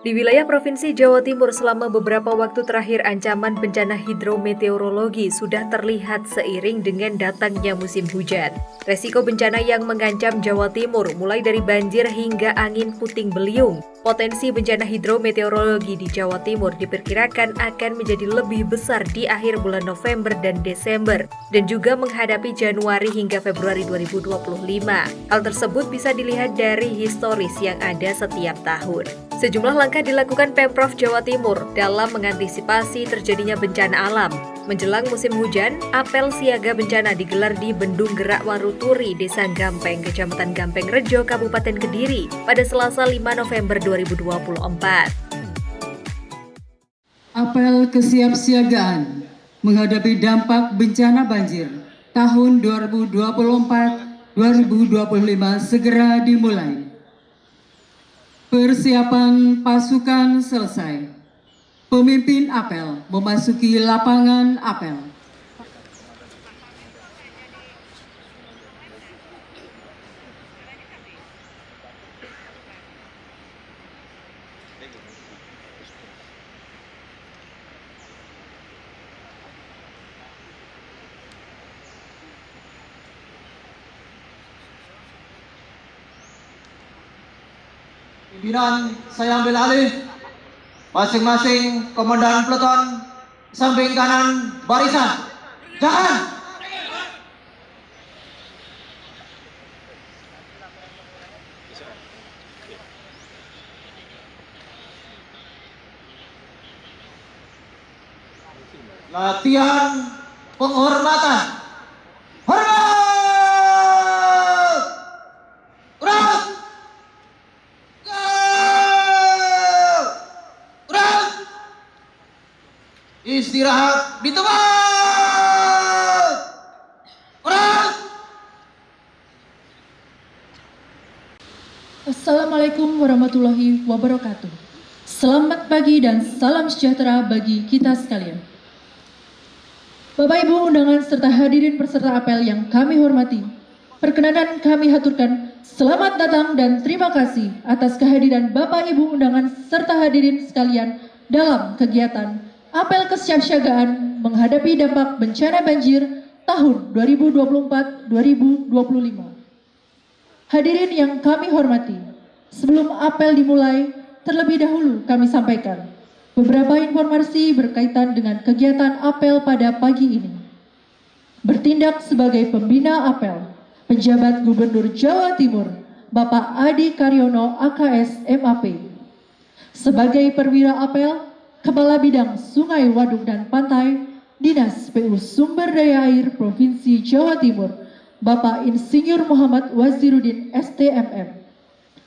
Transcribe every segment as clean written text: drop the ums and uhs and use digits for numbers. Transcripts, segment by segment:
Di wilayah Provinsi Jawa Timur selama beberapa waktu terakhir ancaman bencana hidrometeorologi sudah terlihat seiring dengan datangnya musim hujan. Resiko bencana yang mengancam Jawa Timur mulai dari banjir hingga angin puting beliung. Potensi bencana hidrometeorologi di Jawa Timur diperkirakan akan menjadi lebih besar di akhir bulan November dan Desember dan juga menghadapi Januari hingga Februari 2025. Hal tersebut bisa dilihat dari historis yang ada setiap tahun. Sejumlah langkah dilakukan Pemprov Jawa Timur dalam mengantisipasi terjadinya bencana alam. Menjelang musim hujan, apel siaga bencana digelar di Bendung Gerak Waruturi, Desa Gampeng, Kecamatan Gampeng Rejo, Kabupaten Kediri pada Selasa 5 November 2024. Apel kesiapsiagaan menghadapi dampak bencana banjir tahun 2024-2025 segera dimulai. Persiapan pasukan selesai. Pemimpin apel memasuki lapangan apel. Pimpinan, saya ambil alih. Masing-masing komandan peleton, samping kanan barisan. Jangan! Latihan penghormatan. Hormat! Gerak! Istirahat di tempat. Gerak! Assalamualaikum warahmatullahi wabarakatuh. Selamat pagi dan salam sejahtera bagi kita sekalian. Bapak Ibu undangan serta hadirin peserta apel yang kami hormati, perkenanan kami haturkan selamat datang dan terima kasih atas kehadiran Bapak Ibu undangan serta hadirin sekalian dalam kegiatan apel kesiapsiagaan menghadapi dampak bencana banjir tahun 2024-2025. Hadirin yang kami hormati, sebelum apel dimulai, terlebih dahulu kami sampaikan beberapa informasi berkaitan dengan kegiatan apel pada pagi ini. Bertindak sebagai pembina apel, Penjabat Gubernur Jawa Timur, Bapak Adi Karyono AKS MAP. Sebagai perwira apel, Kepala Bidang Sungai, Waduk dan Pantai, Dinas PU Sumber Daya Air Provinsi Jawa Timur, Bapak Insinyur Muhammad Waziruddin STMM.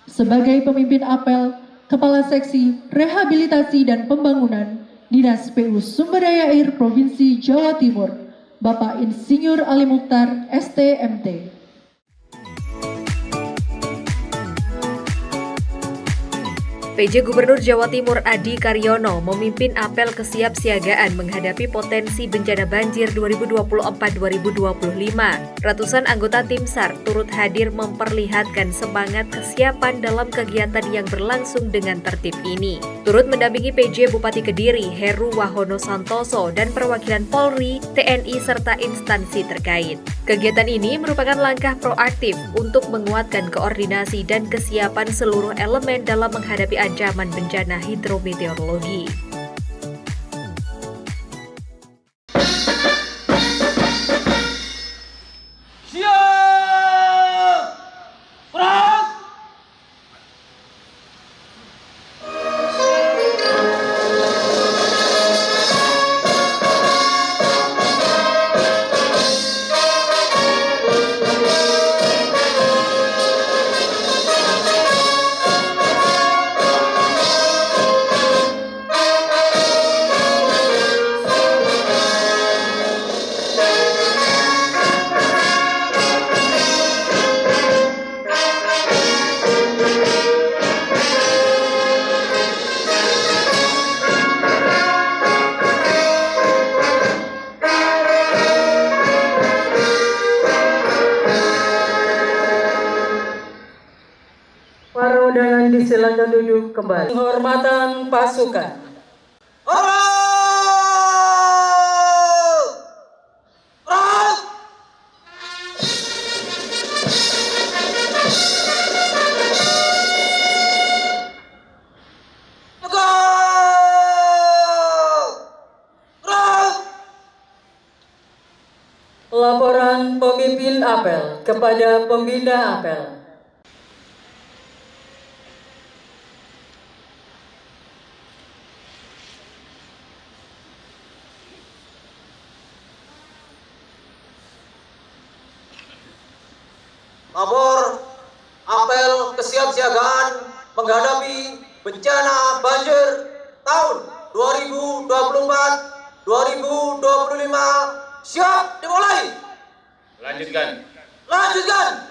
Sebagai pemimpin apel, Kepala Seksi Rehabilitasi dan Pembangunan, Dinas PU Sumber Daya Air Provinsi Jawa Timur, Bapak Insinyur Ali Mukhtar STMT. PJ Gubernur Jawa Timur Adi Karyono memimpin apel kesiapsiagaan menghadapi potensi bencana banjir 2024-2025. Ratusan anggota tim SAR turut hadir memperlihatkan semangat kesiapan dalam kegiatan yang berlangsung dengan tertib ini. Turut mendampingi PJ Bupati Kediri Heru Wahono Santoso dan perwakilan Polri, TNI serta instansi terkait. Kegiatan ini merupakan langkah proaktif untuk menguatkan koordinasi dan kesiapan seluruh elemen dalam menghadapi ancaman bencana hidrometeorologi. silakan duduk kembali. Penghormatan pasukan. Hormat! Hormat! Tegak! Hormat! Laporan pemimpin apel kepada pembina apel. Lapor apel kesiapsiagaan menghadapi bencana banjir tahun 2024-2025 siap dimulai. Lanjutkan. Lanjutkan.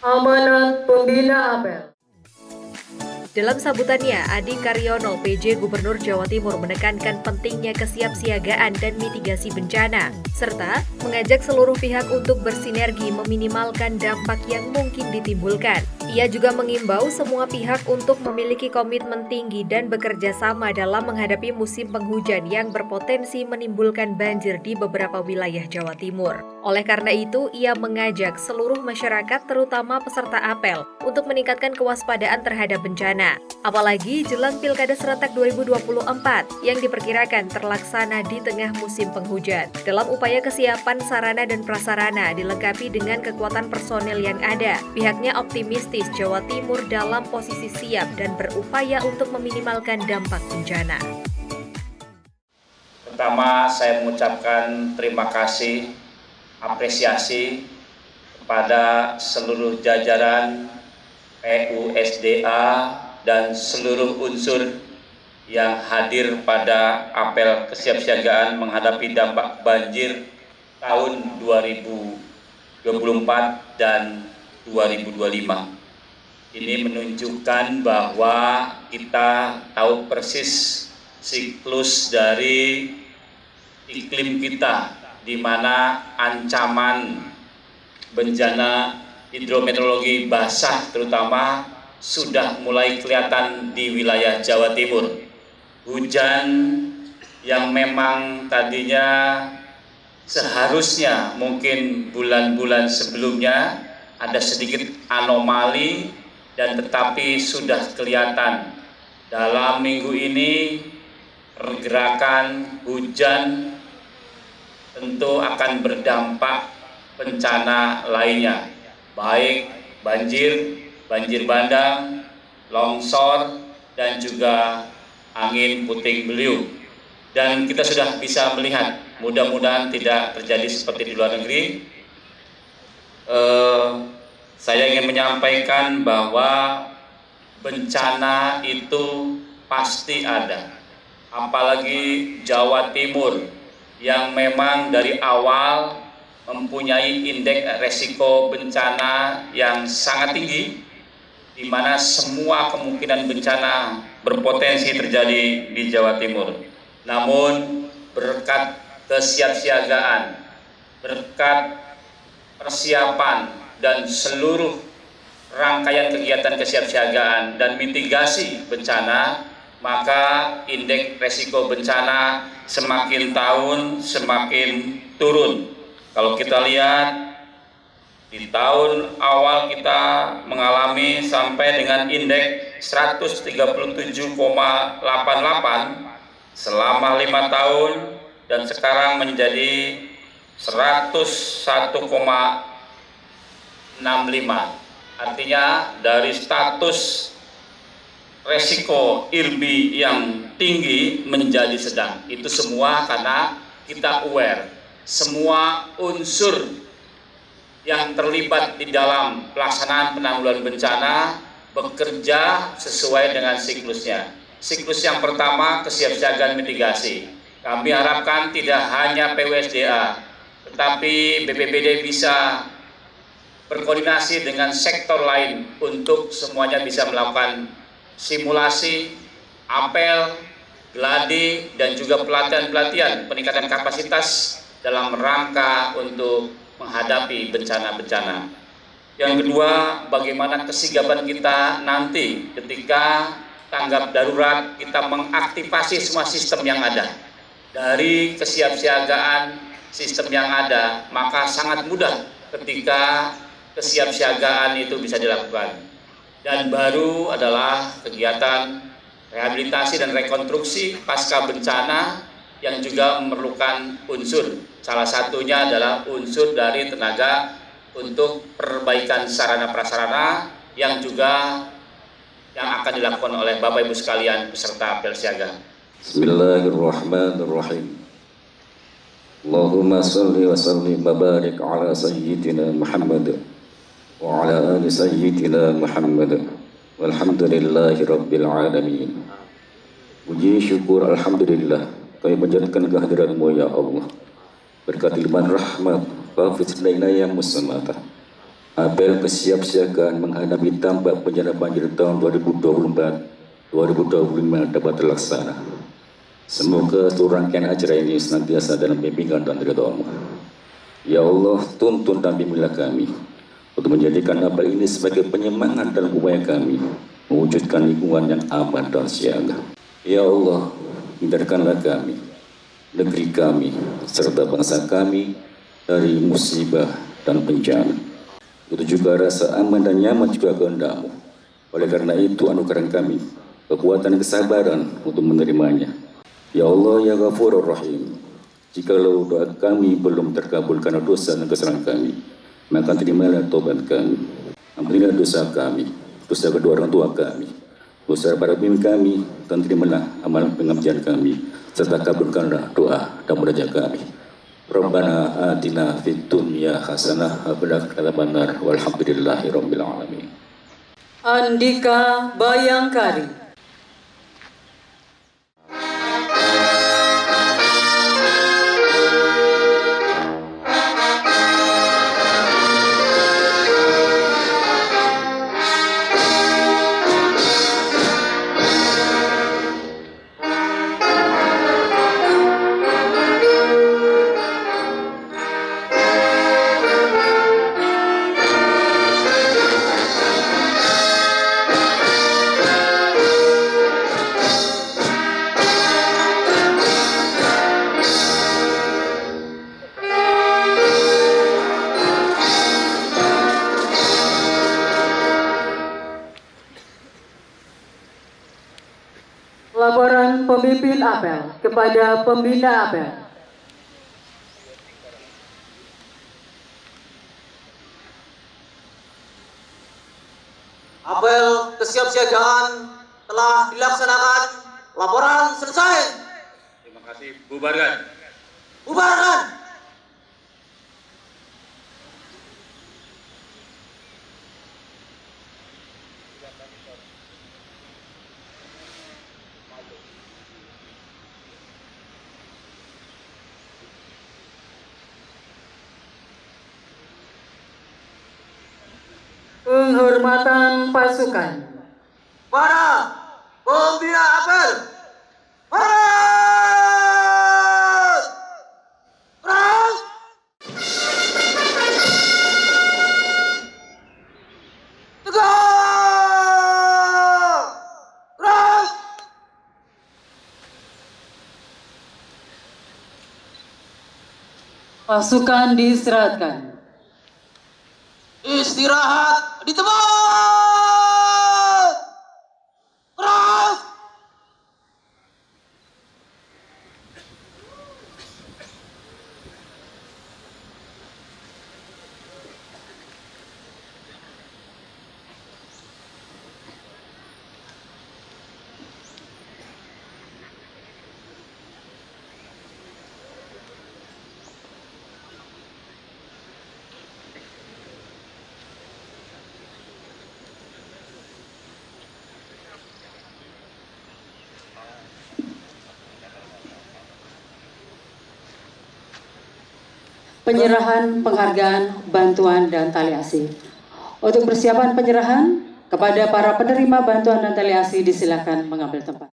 Amanat pembina apel. Dalam sambutannya, Adi Karyono, PJ Gubernur Jawa Timur menekankan pentingnya kesiapsiagaan dan mitigasi bencana, serta mengajak seluruh pihak untuk bersinergi meminimalkan dampak yang mungkin ditimbulkan. Ia juga mengimbau semua pihak untuk memiliki komitmen tinggi dan bekerja sama dalam menghadapi musim penghujan yang berpotensi menimbulkan banjir di beberapa wilayah Jawa Timur. Oleh karena itu, ia mengajak seluruh masyarakat, terutama peserta apel, untuk meningkatkan kewaspadaan terhadap bencana. Apalagi jelang Pilkada Serentak 2024 yang diperkirakan terlaksana di tengah musim penghujan. Dalam upaya kesiapan sarana dan prasarana dilengkapi dengan kekuatan personel yang ada, pihaknya optimistis Jawa Timur dalam posisi siap dan berupaya untuk meminimalkan dampak bencana. Pertama, saya mengucapkan terima kasih, apresiasi kepada seluruh jajaran PUSDA dan seluruh unsur yang hadir pada apel kesiapsiagaan menghadapi dampak banjir tahun 2024 dan 2025. Ini menunjukkan bahwa kita tahu persis siklus dari iklim kita, di mana ancaman bencana hidrometeorologi basah terutama sudah mulai kelihatan di wilayah Jawa Timur. Hujan yang memang tadinya seharusnya mungkin bulan-bulan sebelumnya ada sedikit anomali, dan tetapi sudah kelihatan dalam minggu ini pergerakan hujan tentu akan berdampak bencana lainnya, baik banjir, banjir bandang, longsor, dan juga angin puting beliung. Dan kita sudah bisa melihat, mudah-mudahan tidak terjadi seperti di luar negeri. Saya ingin menyampaikan bahwa bencana itu pasti ada, apalagi Jawa Timur yang memang dari awal mempunyai indeks resiko bencana yang sangat tinggi, di mana semua kemungkinan bencana berpotensi terjadi di Jawa Timur. Namun berkat kesiapsiagaan, berkat persiapan dan seluruh rangkaian kegiatan kesiapsiagaan dan mitigasi bencana, maka indeks resiko bencana semakin tahun semakin turun. Kalau kita lihat di tahun awal kita mengalami sampai dengan indeks 137,88 selama 5 tahun, dan sekarang menjadi 101,65. Artinya dari status resiko IRBI yang tinggi menjadi sedang. Itu semua karena kita aware, semua unsur yang terlibat di dalam pelaksanaan penanggulangan bencana bekerja sesuai dengan siklusnya. Siklus yang pertama, kesiapsiagaan mitigasi. Kami harapkan tidak hanya PUSDA, tetapi BPBD bisa berkoordinasi dengan sektor lain untuk semuanya bisa melakukan simulasi, apel, gladi, dan juga pelatihan-pelatihan peningkatan kapasitas dalam rangka untuk menghadapi bencana-bencana. Yang kedua, bagaimana kesigapan kita nanti ketika tanggap darurat kita mengaktifasi semua sistem yang ada. Dari kesiapsiagaan sistem yang ada, maka sangat mudah ketika kesiapsiagaan itu bisa dilakukan. Dan baru adalah kegiatan rehabilitasi dan rekonstruksi pasca bencana yang juga memerlukan unsur. Salah satunya adalah unsur dari tenaga untuk perbaikan sarana prasarana yang akan dilakukan oleh Bapak Ibu sekalian peserta apel siaga. Bismillahirrahmanirrahim. Allahumma salli wa sallim wa barik ala sayyidina Muhammad wa ala ali sayyidina Muhammad walhamdulillahi rabbil alamin. Puji syukur alhamdulillah kami menjadikan kehadiratmu ya Allah. Berkat limpahan rahmat wa fitnah yang musnata. Apel kesiapsiagaan menghadapi dampak bencana banjir tahun 2024-2025 dapat terlaksana. Semoga seluruh rangkaian acara ini senantiasa dalam bimbingan dan ridha-Mu. Ya Allah, tuntun dan bimbinglah kami untuk menjadikan apel ini sebagai penyemangat dalam upaya kami mewujudkan lingkungan yang aman dan siaga. Ya Allah, hindarkanlah kami, negeri kami, serta bangsa kami dari musibah dan bencana. Itu juga rasa aman dan nyaman juga kehendak-Mu. Oleh karena itu, anugerahkan kami kekuatan kesabaran untuk menerimanya. Ya Allah, ya Ghafurur Rahim, jikalau doa kami belum terkabul karena dosa dan kesalahan kami, maka terimalah taubat kami. Ampunilah dosa kami, dosa kedua orang tua kami, dosa para pemimpin kami, dan terimalah amal pengabdian kami, serta kabulkanlah doa dan munajat kami. Rabbana atina fid dunya hasanah wa fil akhirati hasanah walhamdulillahi rabbil alamin. Andika Bayangkari. Laporan pemimpin apel kepada pembina apel. Apel kesiapsiagaan telah dilaksanakan. Laporan selesai. Terima kasih. Bubarkan. Bubarkan. Penghormatan pasukan. Para pembina apel. Hormat! Keras! Tegak! Keras! Pasukan diistirahatkan. Istirahat di tempat. Keras. Penyerahan penghargaan, bantuan, dan tali asih. Untuk persiapan penyerahan, kepada para penerima bantuan dan tali asih disilakan mengambil tempat.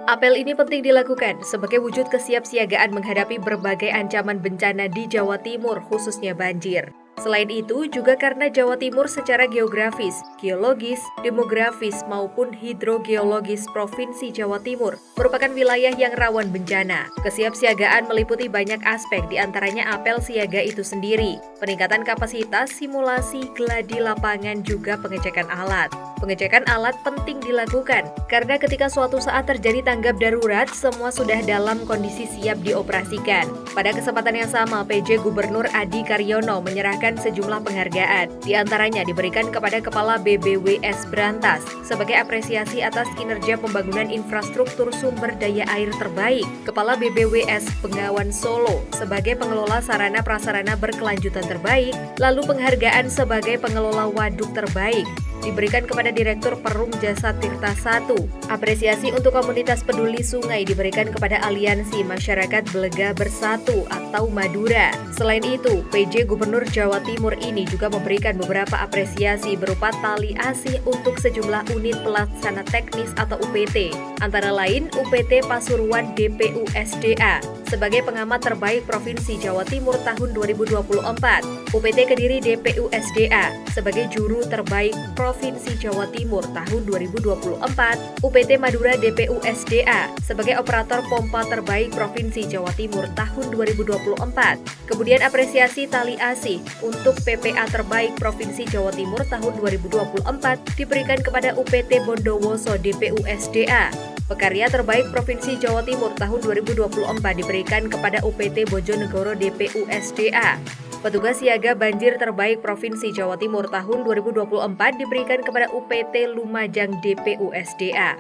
Apel ini penting dilakukan sebagai wujud kesiapsiagaan menghadapi berbagai ancaman bencana di Jawa Timur, khususnya banjir. Selain itu, juga karena Jawa Timur secara geografis, geologis, demografis, maupun hidrogeologis Provinsi Jawa Timur merupakan wilayah yang rawan bencana. Kesiapsiagaan meliputi banyak aspek, diantaranya apel siaga itu sendiri, peningkatan kapasitas, simulasi, gladi lapangan, juga pengecekan alat. Pengecekan alat penting dilakukan, karena ketika suatu saat terjadi tanggap darurat, semua sudah dalam kondisi siap dioperasikan. Pada kesempatan yang sama, PJ Gubernur Adi Karyono menyerahkan sejumlah penghargaan, diantaranya diberikan kepada Kepala BBWS Brantas sebagai apresiasi atas kinerja pembangunan infrastruktur sumber daya air terbaik, Kepala BBWS Bengawan Solo sebagai pengelola sarana prasarana berkelanjutan terbaik, lalu penghargaan sebagai pengelola waduk terbaik diberikan kepada Direktur Perum Jasa Tirta I. Apresiasi untuk komunitas peduli sungai diberikan kepada Aliansi Masyarakat Belega Bersatu atau Madura. Selain itu, PJ Gubernur Jawa Timur ini juga memberikan beberapa apresiasi berupa tali asih untuk sejumlah unit pelaksana teknis atau UPT, antara lain UPT Pasuruan DPU SDA sebagai pengamat terbaik Provinsi Jawa Timur tahun 2024, UPT Kediri DPU SDA sebagai juru terbaik Provinsi Jawa Timur tahun 2024, UPT Madura DPU SDA sebagai operator pompa terbaik Provinsi Jawa Timur tahun 2024. Kemudian apresiasi tali asih untuk PPA terbaik Provinsi Jawa Timur tahun 2024 diberikan kepada UPT Bondowoso DPU SDA. Pekarya terbaik Provinsi Jawa Timur tahun 2024 diberikan kepada UPT Bojonegoro DPU SDA. Petugas siaga banjir terbaik Provinsi Jawa Timur tahun 2024 diberikan kepada UPT Lumajang DPU SDA.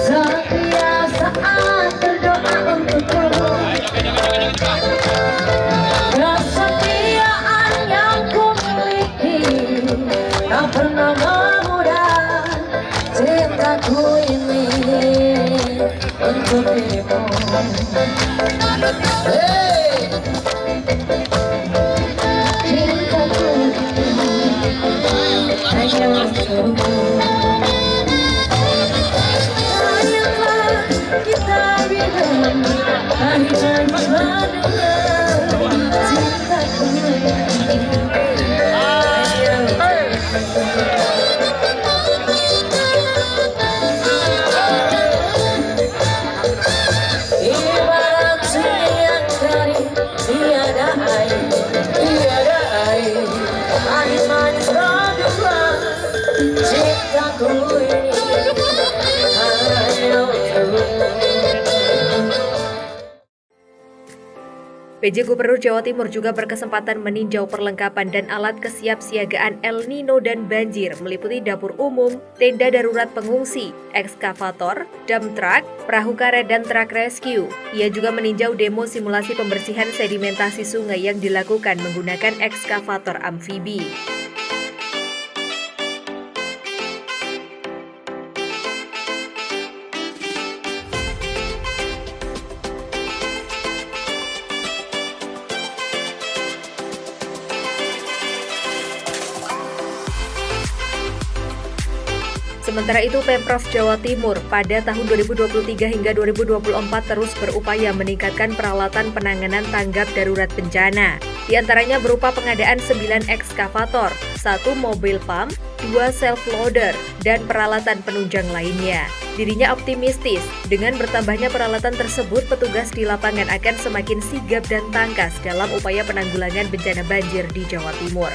Setiap saat berdoa untukku, kesetiaan yang ku miliki tak pernah memudar. Cintaku ini untuk dirimu. Cintaku hanya untukmu. PJ Gubernur Jawa Timur juga berkesempatan meninjau perlengkapan dan alat kesiapsiagaan El Nino dan banjir meliputi dapur umum, tenda darurat pengungsi, ekskavator, dump truck, perahu karet dan truk rescue. Ia juga meninjau demo simulasi pembersihan sedimentasi sungai yang dilakukan menggunakan ekskavator amfibi. Sementara itu, Pemprov Jawa Timur pada tahun 2023 hingga 2024 terus berupaya meningkatkan peralatan penanganan tanggap darurat bencana. Di antaranya berupa pengadaan 9 ekskavator, 1 mobil pump, 2 self-loader, dan peralatan penunjang lainnya. Dirinya optimistis, dengan bertambahnya peralatan tersebut, petugas di lapangan akan semakin sigap dan tangkas dalam upaya penanggulangan bencana banjir di Jawa Timur.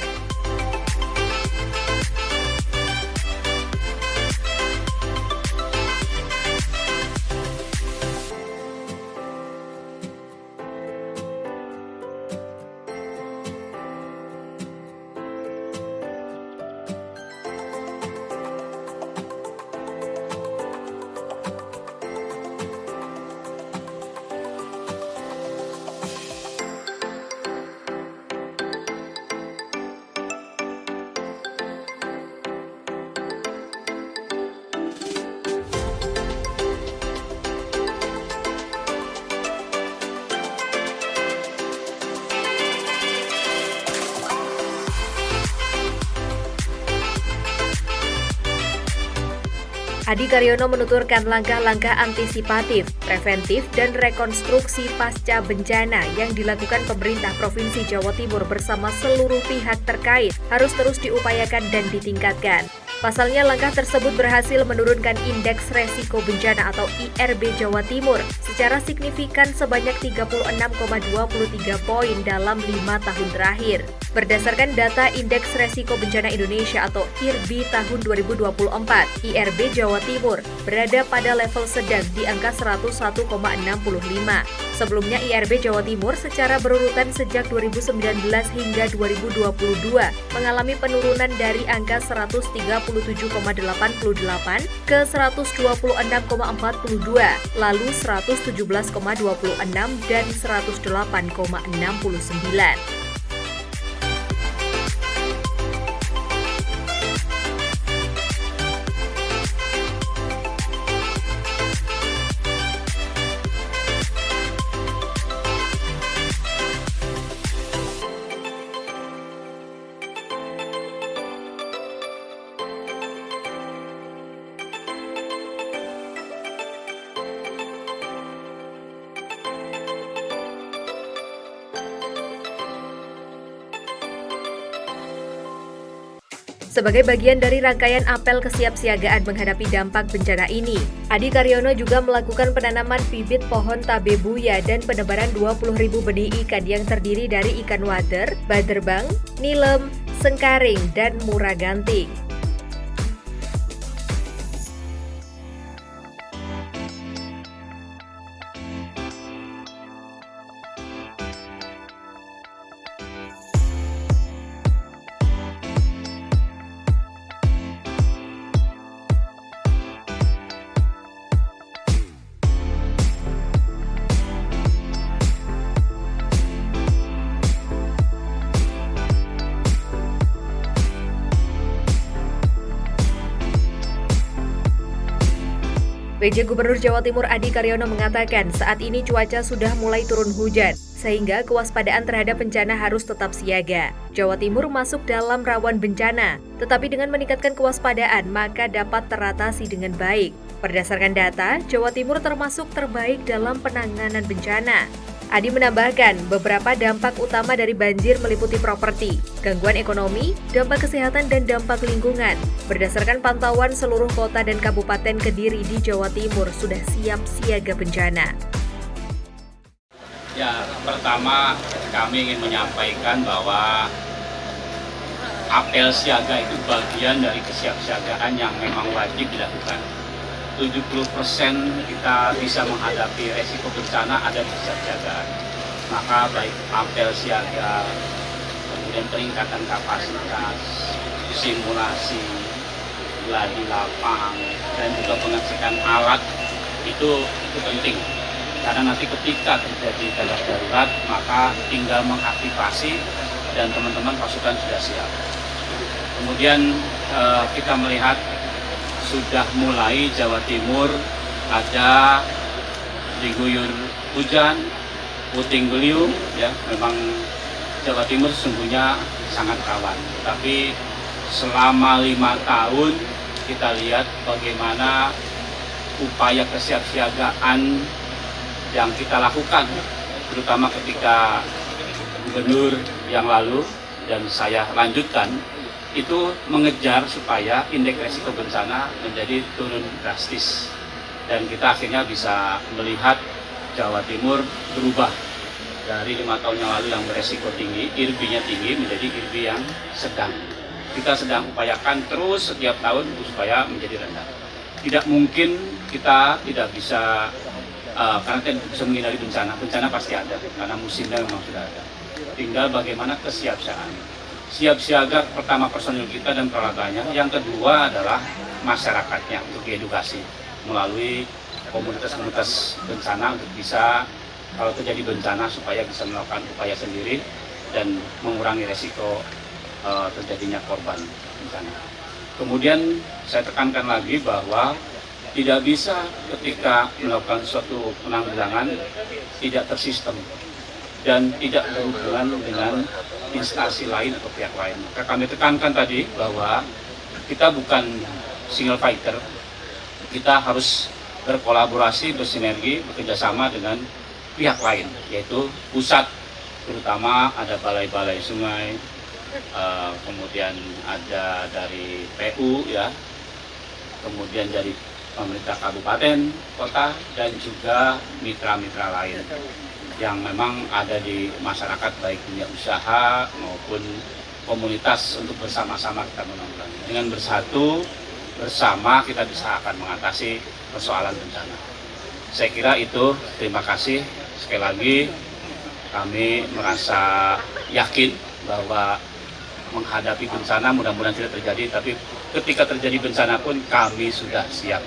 Adi Karyono menuturkan langkah-langkah antisipatif, preventif, dan rekonstruksi pasca bencana yang dilakukan pemerintah Provinsi Jawa Timur bersama seluruh pihak terkait harus terus diupayakan dan ditingkatkan. Pasalnya langkah tersebut berhasil menurunkan indeks resiko bencana atau IRB Jawa Timur secara signifikan sebanyak 36,23 poin dalam 5 tahun terakhir. Berdasarkan data Indeks Resiko Bencana Indonesia atau IRBI tahun 2024, IRB Jawa Timur berada pada level sedang di angka 101,65. Sebelumnya IRB Jawa Timur secara berurutan sejak 2019 hingga 2022 mengalami penurunan dari angka 137,88 ke 126,42, lalu 117,26 dan 108,69. Sebagai bagian dari rangkaian apel kesiapsiagaan menghadapi dampak bencana ini, Adi Karyono juga melakukan penanaman bibit pohon tabebuya dan penebaran 20.000 benih ikan yang terdiri dari ikan wader, baderbang, nilem, sengkaring, dan muraganting. PJ Gubernur Jawa Timur Adi Karyono mengatakan saat ini cuaca sudah mulai turun hujan, sehingga kewaspadaan terhadap bencana harus tetap siaga. Jawa Timur masuk dalam rawan bencana, tetapi dengan meningkatkan kewaspadaan maka dapat teratasi dengan baik. Berdasarkan data, Jawa Timur termasuk terbaik dalam penanganan bencana. Adi menambahkan, beberapa dampak utama dari banjir meliputi properti, gangguan ekonomi, dampak kesehatan, dan dampak lingkungan. Berdasarkan pantauan seluruh kota dan kabupaten Kediri di Jawa Timur sudah siap siaga bencana. Ya, pertama kami ingin menyampaikan bahwa apel siaga itu bagian dari kesiapsiagaan yang memang wajib dilakukan. 70% kita bisa menghadapi resiko bencana ada di kesiapsiagaan. Maka baik apel siaga, kemudian peningkatan kapasitas, simulasi, gladi lapang, dan juga pengecekan alat itu penting. Karena nanti ketika terjadi tanggap darurat, maka tinggal mengaktifasi dan teman-teman pasukan sudah siap. Kemudian kita melihat sudah mulai Jawa Timur ada diguyur hujan, puting beliung, ya memang Jawa Timur sesungguhnya sangat rawan. Tapi selama 5 tahun kita lihat bagaimana upaya kesiapsiagaan yang kita lakukan, terutama ketika gubernur yang lalu dan saya lanjutkan, itu mengejar supaya indeks resiko bencana menjadi turun drastis. Dan kita akhirnya bisa melihat Jawa Timur berubah dari 5 tahun yang lalu yang beresiko tinggi, IRB-nya tinggi menjadi IRB yang sedang. Kita sedang upayakan terus setiap tahun supaya menjadi rendah. Tidak mungkin kita tidak bisa, karena kita bisa menghindari bencana. Bencana pasti ada, karena musimnya memang sudah ada. Tinggal bagaimana kesiapsiagaan. Siap siaga pertama personil kita dan peralatannya, yang kedua adalah masyarakatnya untuk diedukasi melalui komunitas-komunitas bencana untuk bisa kalau terjadi bencana supaya bisa melakukan upaya sendiri dan mengurangi resiko terjadinya korban bencana. Kemudian saya tekankan lagi bahwa tidak bisa ketika melakukan suatu penanggulangan tidak tersistem dan tidak berhubungan dengan instansi lain atau pihak lain. Maka kami tekankan tadi bahwa kita bukan single fighter, kita harus berkolaborasi, bersinergi, bekerjasama dengan pihak lain, yaitu pusat, terutama ada balai-balai sungai, kemudian ada dari PU ya, kemudian dari pemerintah kabupaten, kota, dan juga mitra-mitra lain yang memang ada di masyarakat, baik dunia usaha maupun komunitas, untuk bersama-sama kita menanggulangi. Dengan bersatu bersama kita bisa akan mengatasi persoalan bencana. Saya kira itu. Terima kasih sekali lagi. Kami merasa yakin bahwa menghadapi bencana mudah-mudahan tidak terjadi, tapi ketika terjadi bencana pun kami sudah siap.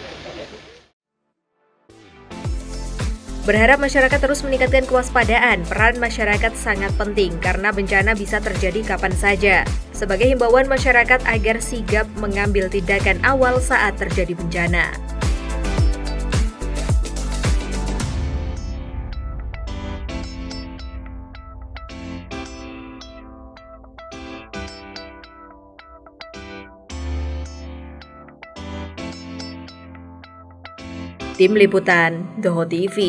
Berharap masyarakat terus meningkatkan kewaspadaan. Peran masyarakat sangat penting karena bencana bisa terjadi kapan saja. Sebagai himbauan masyarakat agar sigap mengambil tindakan awal saat terjadi bencana. Tim Liputan, Doho TV.